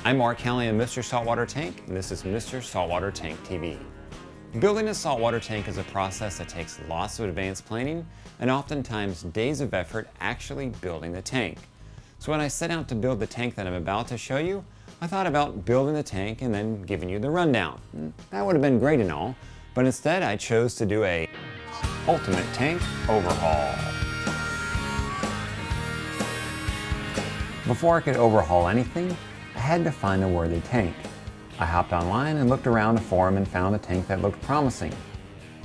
I'm Mark Kelly of Mr. Saltwater Tank, and this is Mr. Saltwater Tank TV. Building a saltwater tank is a process that takes lots of advanced planning and oftentimes days of effort actually building the tank. So when I set out to build the tank that I'm about to show you, I thought about building the tank and then giving you the rundown. That would have been great and all, but instead I chose to do a ultimate tank overhaul. Before I could overhaul anything, I had to find a worthy tank. I hopped online and looked around a forum and found a tank that looked promising.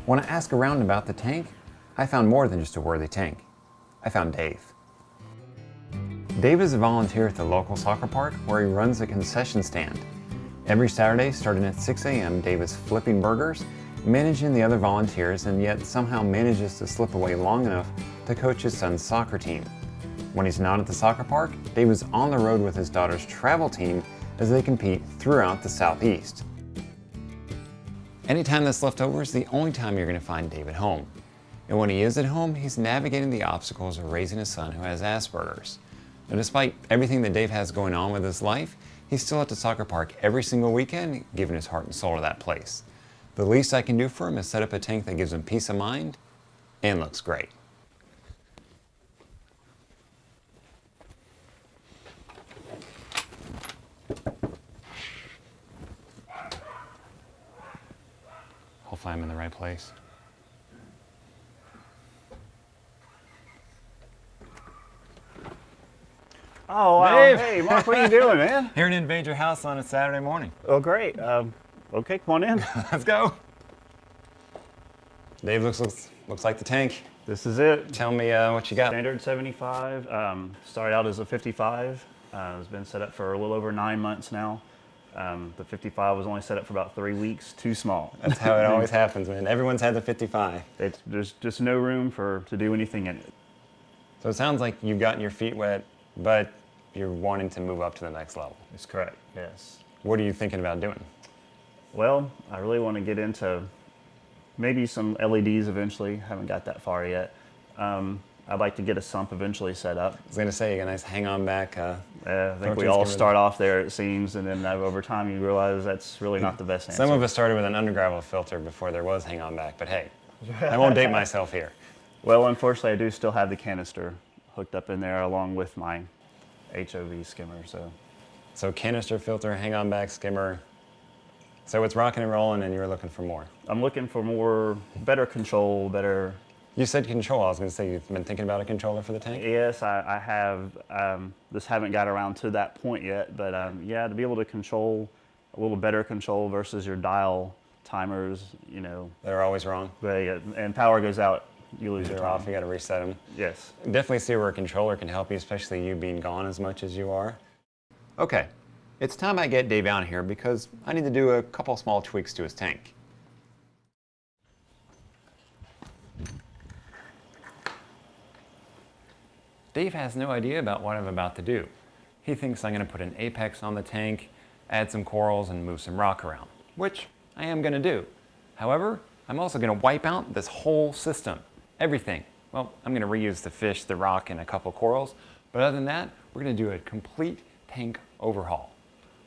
When I asked around about the tank, I found more than just a worthy tank. I found Dave. Dave is a volunteer at the local soccer park where he runs a concession stand. Every Saturday, starting at 6 a.m., Dave is flipping burgers, managing the other volunteers, and yet somehow manages to slip away long enough to coach his son's soccer team. When he's not at the soccer park, Dave is on the road with his daughter's travel team as they compete throughout the Southeast. Anytime that's left over is the only time you're going to find Dave at home. And when he is at home, he's navigating the obstacles of raising a son who has Asperger's. And despite everything that Dave has going on with his life, he's still at the soccer park every single weekend, giving his heart and soul to that place. The least I can do for him is set up a tank that gives him peace of mind and looks great. Hopefully I'm in the right place. Oh, wow. Dave. Hey, Mark, what are you doing, man? Here to invade your house on a Saturday morning. Oh, great. Okay, come on in. Let's go. Dave looks like the tank. This is it. Tell me what you got. Standard 75. Started out as a 55. It's been set up for a little over 9 months now. The 55 was only set up for about 3 weeks. Too small. That's how it always happens, man. Everyone's had the 55. There's just no room to do anything in it. So it sounds like you've gotten your feet wet, but you're wanting to move up to the next level. That's correct, yes. What are you thinking about doing? Well, I really want to get into maybe some LEDs eventually. Haven't got that far yet. I'd like to get a sump eventually set up. I was going to say, you got a nice hang-on back. I think we all start off there, it seems, and then over time you realize that's really not the best answer. Some of us started with an undergravel filter before there was hang-on back, but hey, I won't date myself here. Well, unfortunately, I do still have the canister hooked up in there along with my HOV skimmer. So canister filter, hang-on back skimmer. So it's rocking and rolling, and you're looking for more. I'm looking for better control, better. You said control. I was going to say you've been thinking about a controller for the tank? Yes, I have. Just haven't got around to that point yet. But yeah, to be able to control a little better control versus your dial timers, you know. They're always wrong. But yeah, and power goes out, you lose your They're time. off. You got to reset them. Yes. Definitely see where a controller can help you, especially you being gone as much as you are. Okay, it's time I get Dave out here because I need to do a couple small tweaks to his tank. Dave has no idea about what I'm about to do. He thinks I'm going to put an apex on the tank, add some corals, and move some rock around, which I am going to do. However, I'm also going to wipe out this whole system, everything. Well, I'm going to reuse the fish, the rock, and a couple corals, but other than that, we're going to do a complete tank overhaul.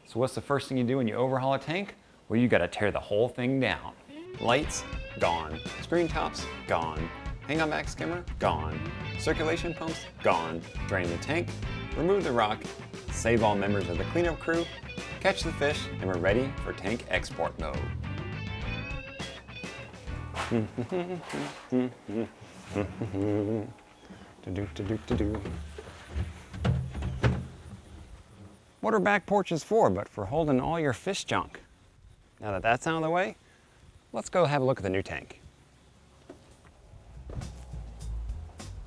So what's the first thing you do when you overhaul a tank? Well, you got to tear the whole thing down. Lights, gone. Screen tops, gone. Hang-on back skimmer, gone. Circulation pumps, gone. Drain the tank, remove the rock, save all members of the cleanup crew, catch the fish, and we're ready for tank export mode. What are back porches for but for holding all your fish junk? Now that that's out of the way, let's go have a look at the new tank.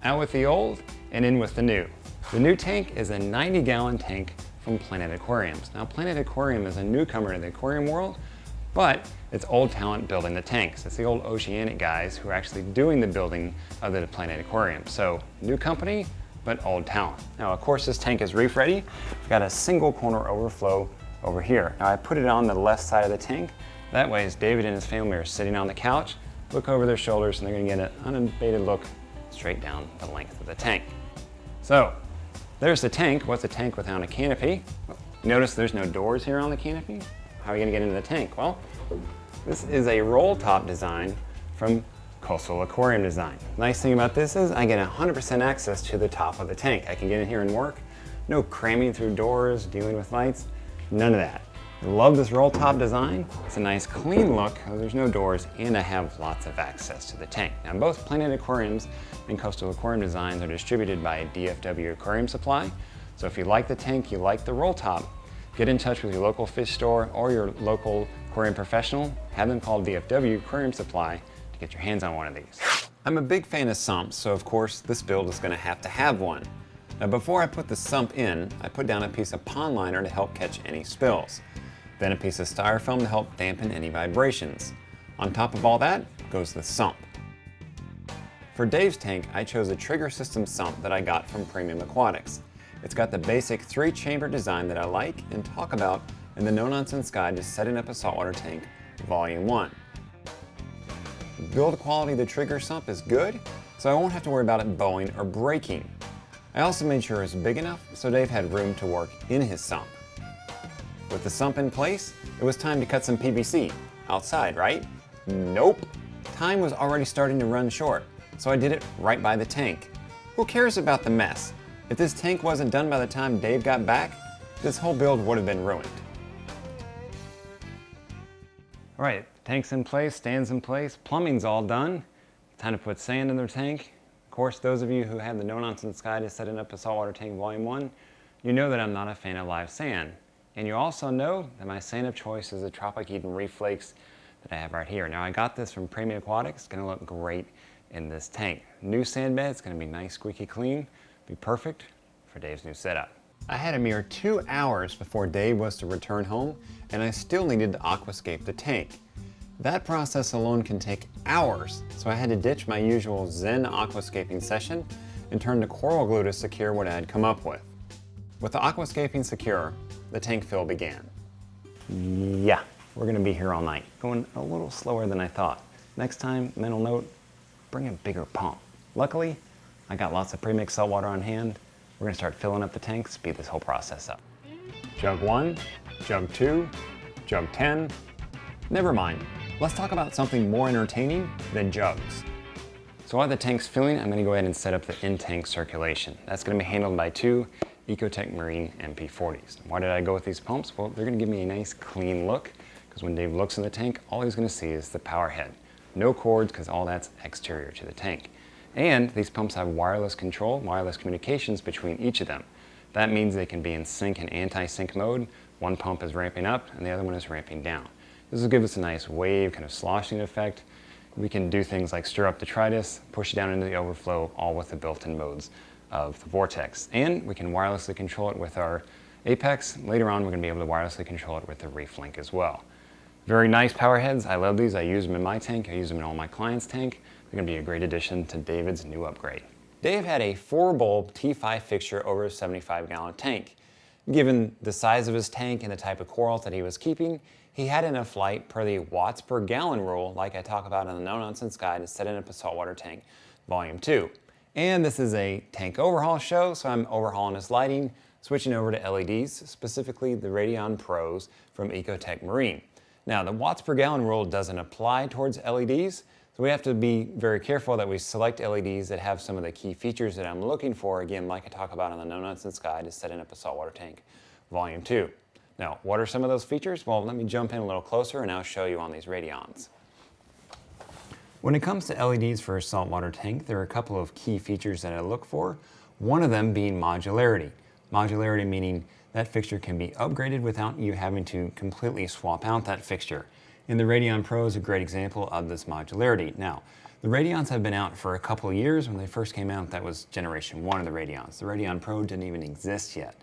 Out with the old and in with the new. The new tank is a 90-gallon tank from Planet Aquariums. Now Planet Aquarium is a newcomer to the aquarium world, but it's old talent building the tanks. It's the old Oceanic guys who are actually doing the building of the Planet Aquarium. So new company, but old talent. Now of course this tank is reef ready. We've got a single corner overflow over here. Now I put it on the left side of the tank. That way as David and his family are sitting on the couch, look over their shoulders and they're gonna get an unabated look straight down the length of the tank. So there's the tank. What's a tank without a canopy? Well, Notice there's no doors here on the canopy. How are you gonna get into the tank? Well, this is a roll top design from Coastal Aquarium Design. Nice thing about this is I get 100% access to the top of the tank. I can get in here and work. No cramming through doors, dealing with lights, none of that. I love this roll top design. It's a nice clean look, there's no doors, and I have lots of access to the tank. Now both Planet Aquariums and Coastal Aquarium Designs are distributed by DFW Aquarium Supply. So if you like the tank, you like the roll top, get in touch with your local fish store or your local aquarium professional. Have them call DFW Aquarium Supply to get your hands on one of these. I'm a big fan of sumps, so of course this build is gonna have to have one. Now before I put the sump in, I put down a piece of pond liner to help catch any spills. Then a piece of styrofoam to help dampen any vibrations. On top of all that goes the sump. For Dave's tank, I chose a trigger system sump that I got from Premium Aquatics. It's got the basic 3-chamber design that I like and talk about in the No Nonsense Guide to Setting Up a Saltwater Tank, Volume 1. Build quality of the trigger sump is good, so I won't have to worry about it bowing or breaking. I also made sure it's big enough so Dave had room to work in his sump. With the sump in place, it was time to cut some PVC. Outside, right? Nope. Time was already starting to run short, so I did it right by the tank. Who cares about the mess? If this tank wasn't done by the time Dave got back, this whole build would have been ruined. All right, tank's in place, stands in place, plumbing's all done. Time to put sand in their tank. Of course, those of you who have the No Nonsense Guide to Setting Up a Saltwater Tank Volume 1, you know that I'm not a fan of live sand. And you also know that my sand of choice is the Tropic Eden Reef Flakes that I have right here. Now I got this from Premium Aquatics. It's gonna look great in this tank. New sand bed, it's gonna be nice, squeaky clean. Be perfect for Dave's new setup. I had a mere 2 hours before Dave was to return home, and I still needed to aquascape the tank. That process alone can take hours, so I had to ditch my usual Zen aquascaping session and turn to coral glue to secure what I had come up with. With the aquascaping secure, the tank fill began. Yeah, we're gonna be here all night. Going a little slower than I thought. Next time, mental note, bring a bigger pump. Luckily, I got lots of pre-mixed salt water on hand. We're gonna start filling up the tank, speed this whole process up. Jug 1, jug 2, jug 10. Never mind, let's talk about something more entertaining than jugs. So while the tank's filling, I'm gonna go ahead and set up the in-tank circulation. That's gonna be handled by 2 Ecotech Marine MP40s. Why did I go with these pumps? Well, they're gonna give me a nice clean look, because when Dave looks in the tank, all he's gonna see is the power head. No cords, because all that's exterior to the tank. And these pumps have wireless control, wireless communications between each of them. That means they can be in sync and anti-sync mode. One pump is ramping up and the other one is ramping down. This will give us a nice wave, kind of sloshing effect. We can do things like stir up detritus, push it down into the overflow, all with the built-in modes of the vortex. And we can wirelessly control it with our Apex. Later on, we're gonna be able to wirelessly control it with the Reef Link as well. Very nice power heads. I love these. I use them in my tank. I use them in all my clients' tank. They're gonna be a great addition to David's new upgrade. Dave had a 4-bulb T5 fixture over a 75-gallon tank. Given the size of his tank and the type of corals that he was keeping, he had enough light per the watts per gallon rule, like I talk about in the No Nonsense Guide to Setting Up a Saltwater Tank, Volume 2. And this is a tank overhaul show, so I'm overhauling his lighting, switching over to LEDs, specifically the Radion Pros from Ecotech Marine. Now, the watts per gallon rule doesn't apply towards LEDs, so we have to be very careful that we select LEDs that have some of the key features that I'm looking for, again, like I talk about in the No Nonsense Guide to Setting Up a Saltwater Tank, Volume 2. Now, what are some of those features? Well, let me jump in a little closer and I'll show you on these Radions. When it comes to LEDs for a saltwater tank, there are a couple of key features that I look for, one of them being modularity. Modularity meaning that fixture can be upgraded without you having to completely swap out that fixture. And the Radion Pro is a great example of this modularity. Now, the Radions have been out for a couple of years. When they first came out, that was generation 1 of the Radions. The Radion Pro didn't even exist yet.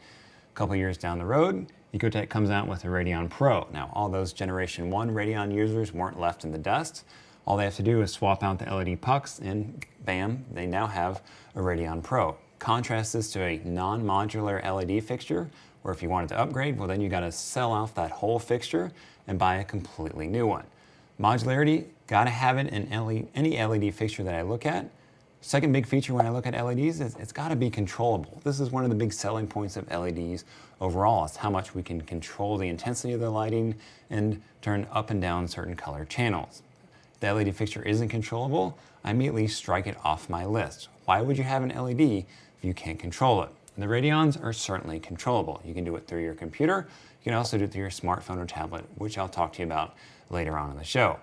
A couple of years down the road, Ecotech comes out with the Radion Pro. Now, all those generation 1 Radion users weren't left in the dust. All they have to do is swap out the LED pucks and bam, they now have a Radion Pro. Contrast this to a non-modular LED fixture, where if you wanted to upgrade, well then you gotta sell off that whole fixture and buy a completely new one. Modularity, gotta have it in any LED fixture that I look at. Second big feature when I look at LEDs is it's got to be controllable. This is one of the big selling points of LEDs overall. It's how much we can control the intensity of the lighting and turn up and down certain color channels. If the LED fixture isn't controllable, I immediately strike it off my list. Why would you have an LED if you can't control it? The Radions are certainly controllable. You can do it through your computer. You can also do it through your smartphone or tablet, which I'll talk to you about later on in the show.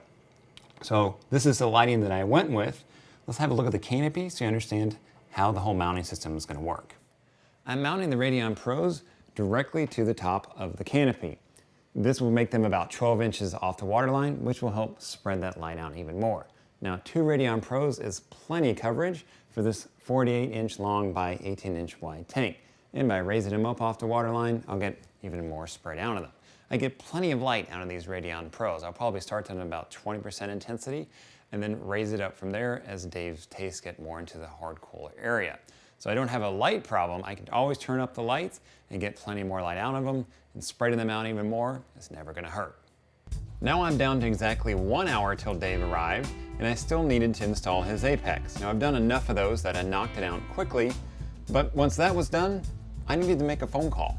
So this is the lighting that I went with. Let's have a look at the canopy so you understand how the whole mounting system is going to work. I'm mounting the Radion Pros directly to the top of the canopy. This will make them about 12 inches off the waterline, which will help spread that light out even more. Now, 2 Radion Pros is plenty coverage for this 48-inch long by 18-inch wide tank. And by raising them up off the waterline, I'll get even more spread out of them. I get plenty of light out of these Radion Pros. I'll probably start them at about 20% intensity and then raise it up from there as Dave's tastes get more into the hard cooler area. So I don't have a light problem. I can always turn up the lights and get plenty more light out of them, and spreading them out even more is never gonna hurt. Now I'm down to exactly 1 hour till Dave arrived, and I still needed to install his Apex. Now I've done enough of those that I knocked it out quickly, but once that was done, I needed to make a phone call.